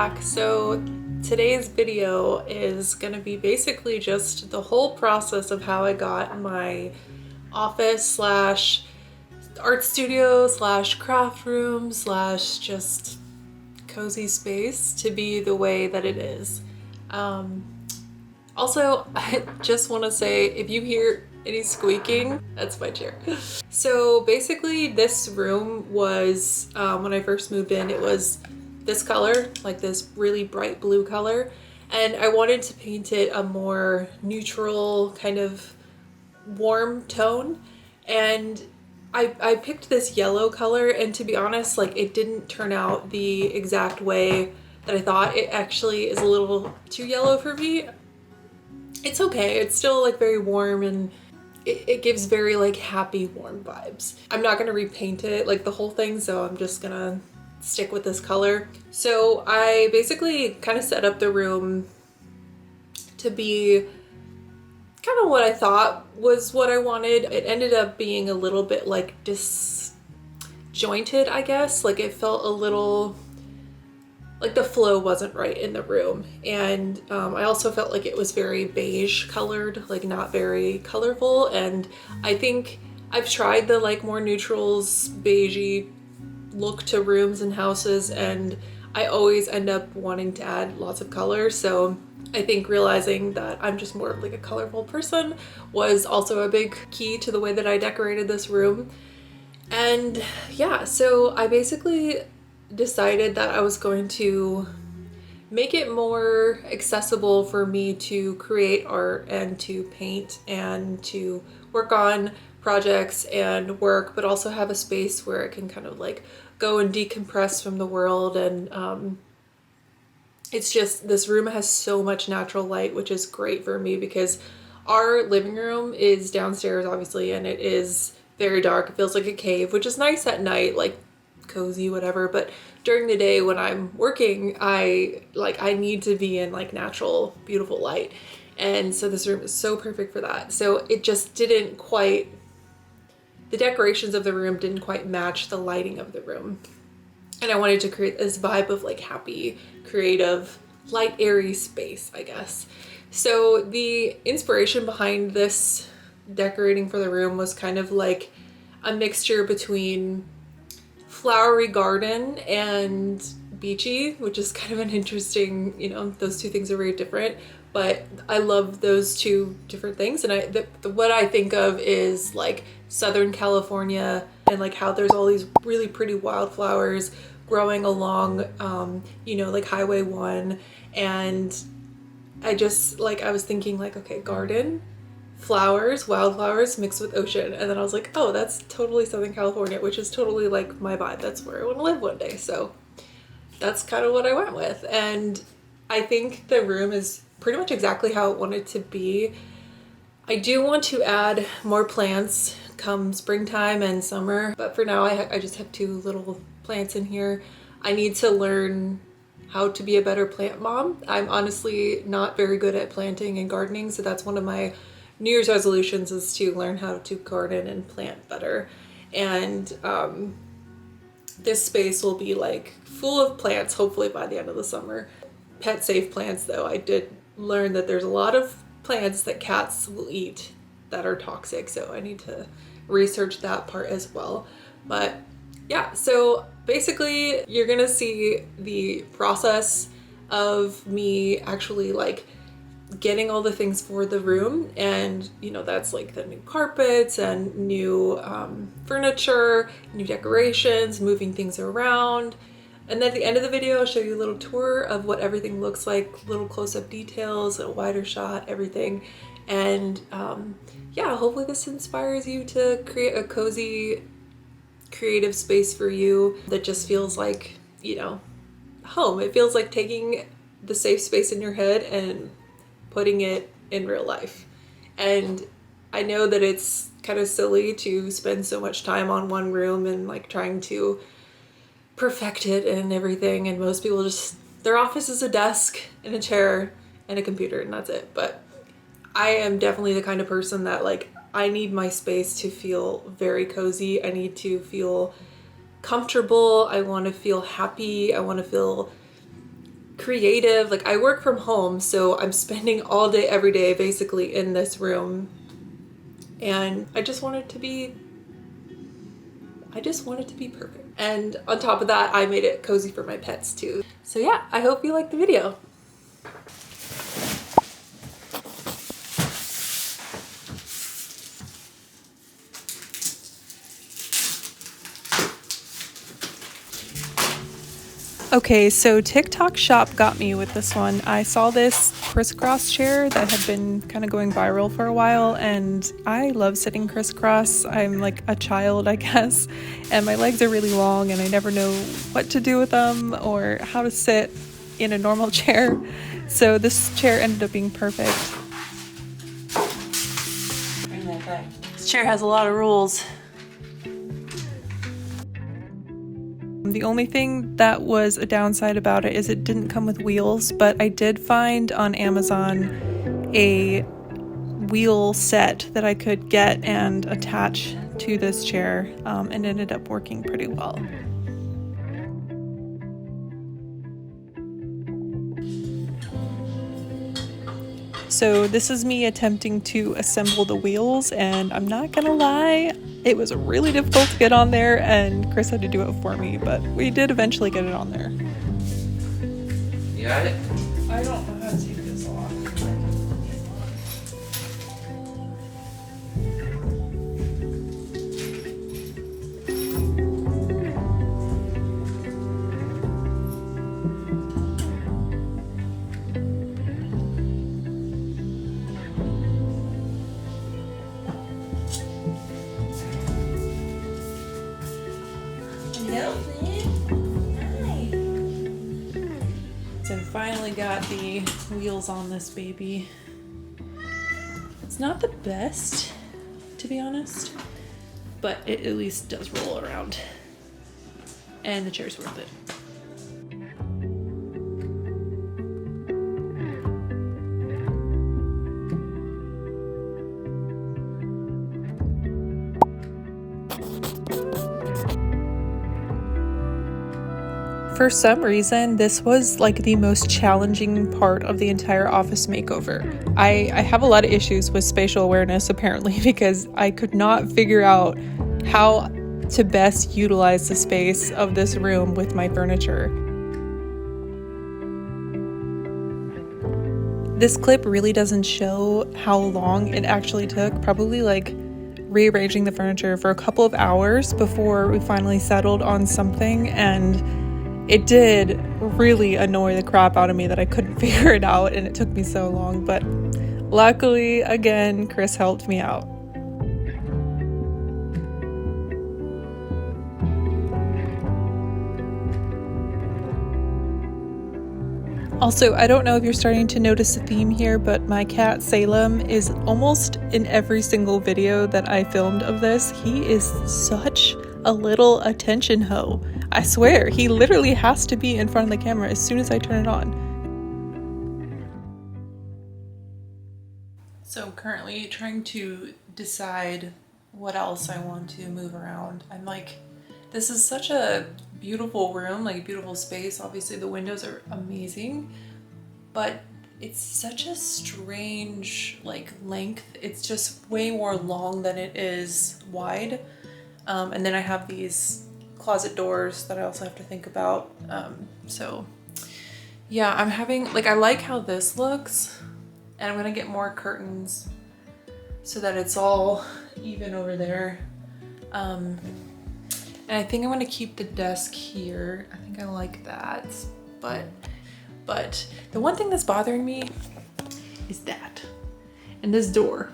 back. So today's video is going to be basically just the whole process of how I got my office slash art studio slash craft room slash just cozy space to be the way that it is. Also, I just want to say, if you hear any squeaking, that's my chair. So basically this room was, when I first moved in, it was this color, like this really bright blue color. And I wanted to paint it a more neutral, kind of warm tone. And I picked this yellow color, and to be honest, like it didn't turn out the exact way that I thought. It actually is a little too yellow for me. It's okay, it's still like very warm, and it gives very like happy warm vibes. I'm not gonna repaint it like the whole thing, so I'm just gonna stick with this color. So I basically kind of set up the room to be kind of what I thought was what I wanted. It ended up being a little bit like disjointed, I guess. Like it felt a little like the flow wasn't right in the room. And I also felt like it was very beige colored, like not very colorful. And I think I've tried the like more neutrals, beigey look to rooms and houses, and I always end up wanting to add lots of color. So I think realizing that I'm just more of like a colorful person was also a big key to the way that I decorated this room. And yeah, so I basically decided that I was going to make it more accessible for me to create art and to paint and to work on projects and work, but also have a space where I can kind of like go and decompress from the world. And it's just, this room has so much natural light, which is great for me because our living room is downstairs obviously, and it is very dark. It feels like a cave, which is nice at night, like cozy, whatever. But during the day when I'm working, I need to be in like natural, beautiful light. And so this room is so perfect for that. So it just didn't quite, the decorations of the room didn't quite match the lighting of the room. And I wanted to create this vibe of like happy, creative, light, airy space, I guess. So the inspiration behind this decorating for the room was kind of like a mixture between flowery garden and beachy, which is kind of an interesting, you know, those two things are very different, but I love those two different things. And what I think of is like Southern California, and like how there's all these really pretty wildflowers growing along, you know, like Highway 1. And I just like, I was thinking like, okay, garden, flowers, wildflowers mixed with ocean. And then I was like, oh, that's totally Southern California, which is totally like my vibe. That's where I want to live one day. So that's kind of what I went with. And I think the room is pretty much exactly how I want it to be. I do want to add more plants come springtime and summer, but for now I just have two little plants in here. I need to learn how to be a better plant mom. I'm honestly not very good at planting and gardening, so that's one of my New Year's resolutions, is to learn how to garden and plant better. And this space will be like full of plants hopefully by the end of the summer. Pet safe plants though. I did learn that there's a lot of plants that cats will eat that are toxic, so I need to research that part as well. But yeah, so basically you're gonna see the process of me actually like getting all the things for the room. And you know, that's like the new carpets and new furniture, new decorations, moving things around. And then at the end of the video, I'll show you a little tour of what everything looks like, little close-up details, a wider shot, everything. And yeah, hopefully this inspires you to create a cozy, creative space for you that just feels like, you know, home. It feels like taking the safe space in your head and putting it in real life. And I know that it's kind of silly to spend so much time on one room and like trying to perfect it and everything, and most people just, their office is a desk and a chair and a computer and that's it. But I am definitely the kind of person that like, I need my space to feel very cozy. I need to feel comfortable. I want to feel happy. I want to feel creative. Like I work from home, so I'm spending all day every day basically in this room, and I just want it to be perfect. And on top of that, I made it cozy for my pets too. So yeah, I hope you liked the video. Okay, so TikTok Shop got me with this one. I saw this crisscross chair that had been kind of going viral for a while, and I love sitting crisscross. I'm like a child, I guess, and my legs are really long and I never know what to do with them or how to sit in a normal chair. So this chair ended up being perfect. Bring that back. This chair has a lot of rules. The only thing that was a downside about it is it didn't come with wheels, but I did find on Amazon a wheel set that I could get and attach to this chair, and ended up working pretty well. So this is me attempting to assemble the wheels, and I'm not gonna lie, it was really difficult to get on there, and Chris had to do it for me, but we did eventually get it on there. You got it? I don't know how to take this off. So finally got the wheels on this baby. It's not the best, to be honest, but it at least does roll around. And the chair's worth it. For some reason, this was like the most challenging part of the entire office makeover. I have a lot of issues with spatial awareness apparently, because I could not figure out how to best utilize the space of this room with my furniture. This clip really doesn't show how long it actually took, probably like rearranging the furniture for a couple of hours before we finally settled on something, and it did really annoy the crap out of me that I couldn't figure it out, and it took me so long, but luckily, again, Chris helped me out. Also, I don't know if you're starting to notice a theme here, but my cat Salem is almost in every single video that I filmed of this. He is such a little attention hoe. I swear, he literally has to be in front of the camera as soon as I turn it on. So currently trying to decide what else I want to move around. I'm like, this is such a beautiful room, like a beautiful space. Obviously the windows are amazing, but it's such a strange like length. It's just way more long than it is wide. And then I have these closet doors that I also have to think about. So yeah, I'm having, like, I like how this looks, and I'm gonna get more curtains so that it's all even over there. And I think I'm gonna keep the desk here. I think I like that, but the one thing that's bothering me is that, and this door.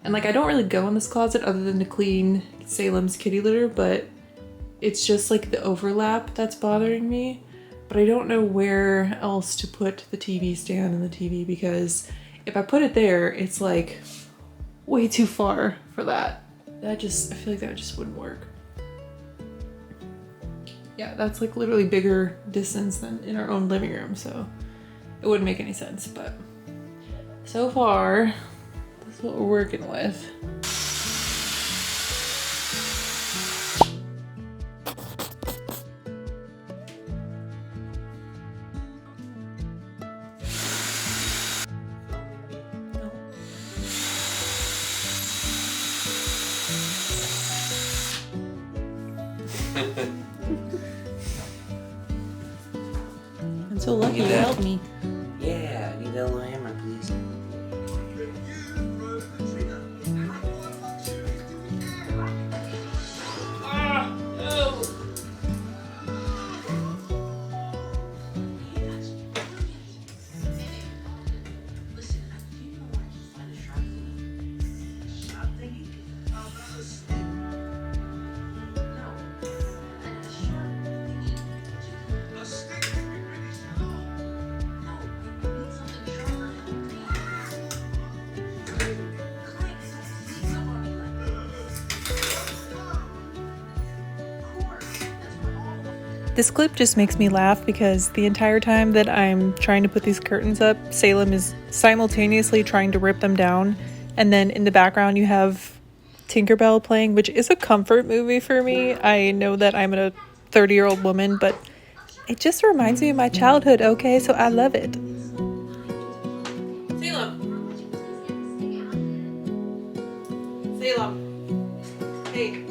And like, I don't really go in this closet other than to clean Salem's kitty litter, but it's just like the overlap that's bothering me. But I don't know where else to put the TV stand and the TV, because if I put it there, it's like way too far for that. I feel like that just wouldn't work. Yeah, that's like literally bigger distance than in our own living room, so it wouldn't make any sense. But so far, this is what we're working with. I'm so lucky you helped me. Yeah, I need that little hammer, please. This clip just makes me laugh because the entire time that I'm trying to put these curtains up, Salem is simultaneously trying to rip them down. And then in the background you have Tinkerbell playing, which is a comfort movie for me. I know that I'm a 30-year-old woman, but it just reminds me of my childhood, okay? So I love it. Salem. Salem. Hey.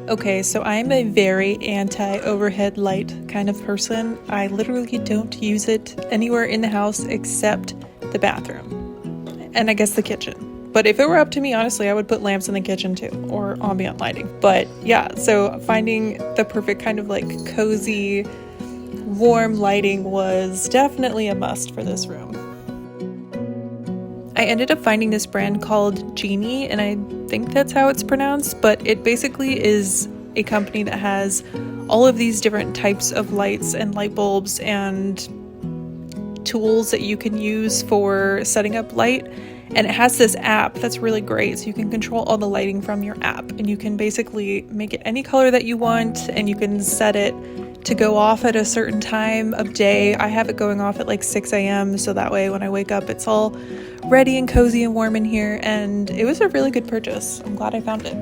Okay, so I'm a very anti-overhead light kind of person. I literally don't use it anywhere in the house except the bathroom. And I guess the kitchen. But if it were up to me, honestly, I would put lamps in the kitchen too, or ambient lighting. But yeah, so finding the perfect kind of like cozy, warm lighting was definitely a must for this room. I ended up finding this brand called Genie, and I think that's how it's pronounced, but it basically is a company that has all of these different types of lights and light bulbs and tools that you can use for setting up light. And it has this app that's really great, so you can control all the lighting from your app, and you can basically make it any color that you want, and you can set it to go off at a certain time of day. I have it going off at like 6 a.m. so that way when I wake up it's all ready and cozy and warm in here, and it was a really good purchase. I'm glad I found it.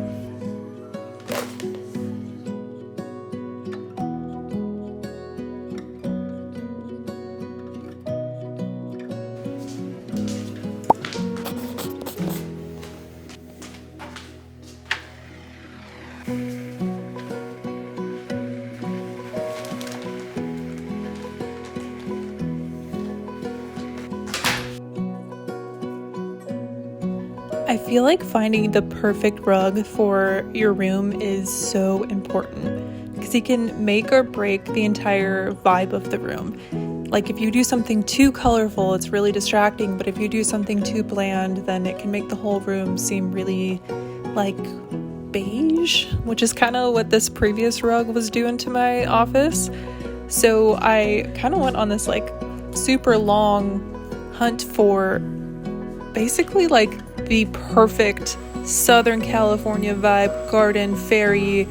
I feel like finding the perfect rug for your room is so important because it can make or break the entire vibe of the room. Like if you do something too colorful, it's really distracting, but if you do something too bland, then it can make the whole room seem really like beige, which is kind of what this previous rug was doing to my office. So I kind of went on this like super long hunt for basically like the perfect Southern California vibe, garden, fairy,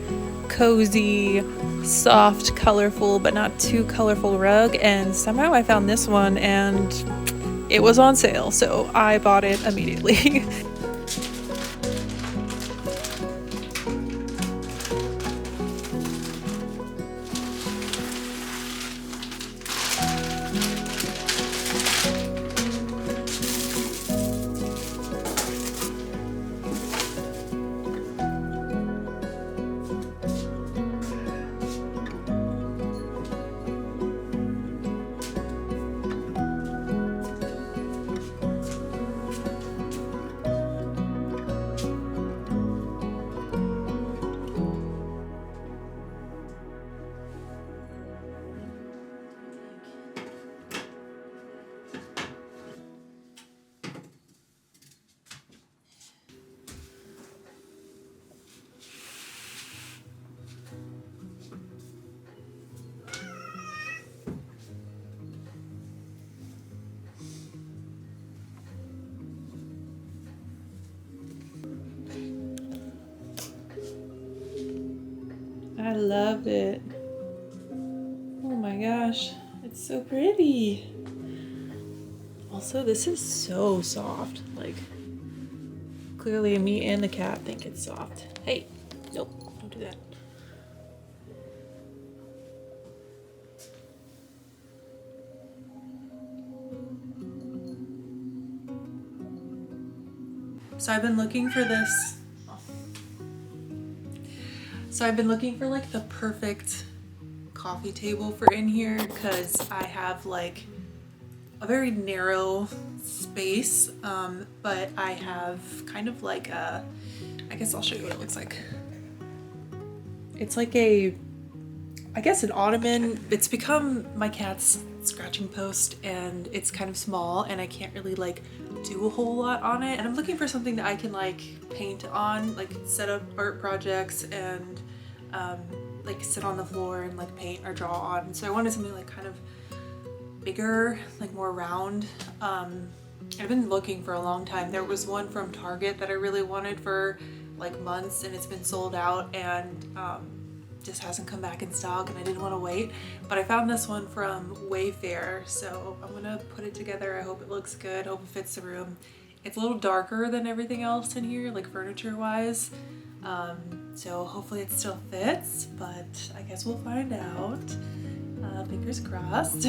cozy, soft, colorful, but not too colorful rug. And somehow I found this one and it was on sale, so I bought it immediately. I love it. Oh my gosh, it's so pretty. Also, this is so soft. Like, clearly me and the cat think it's soft. Hey, nope, don't do that. So I've been looking for this. So I've been looking for like the perfect coffee table for in here because I have like a very narrow space, but I have kind of like a, I guess I'll show you what it looks like. It's like a, I guess an ottoman. It's become my cat's scratching post and it's kind of small and I can't really like do a whole lot on it. And I'm looking for something that I can like paint on, like set up art projects and like sit on the floor and like paint or draw on. So I wanted something like kind of bigger, like more round. I've been looking for a long time. There was one from Target that I really wanted for like months and it's been sold out and just hasn't come back in stock and I didn't want to wait. But I found this one from Wayfair, so I'm gonna put it together. I hope it looks good, hope it fits the room. It's a little darker than everything else in here, like furniture wise. So hopefully it still fits, but I guess we'll find out. Fingers crossed.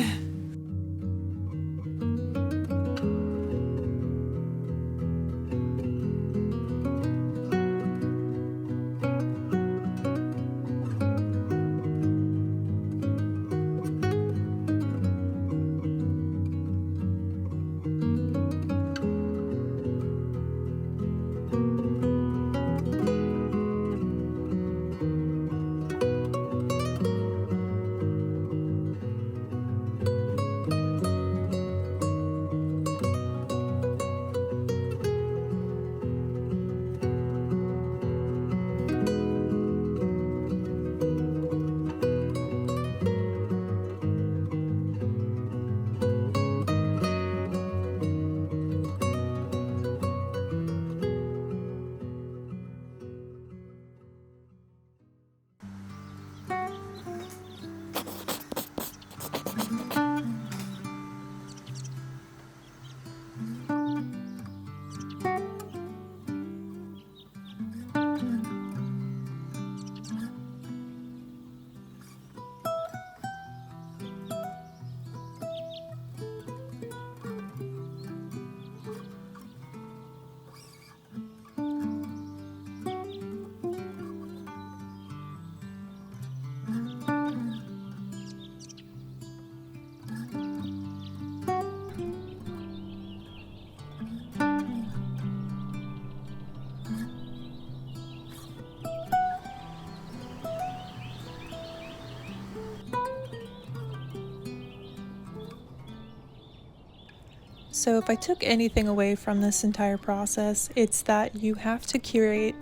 So if I took anything away from this entire process, it's that you have to curate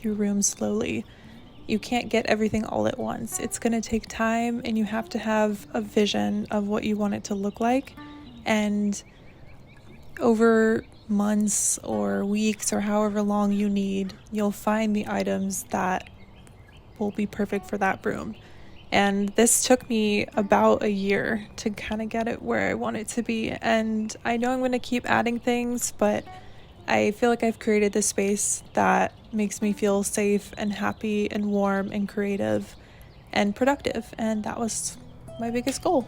your room slowly. You can't get everything all at once. It's going to take time and you have to have a vision of what you want it to look like. And over months or weeks or however long you need, you'll find the items that will be perfect for that room. And this took me about a year to kind of get it where I want it to be. And I know I'm going to keep adding things, but I feel like I've created this space that makes me feel safe and happy and warm and creative and productive. And that was my biggest goal.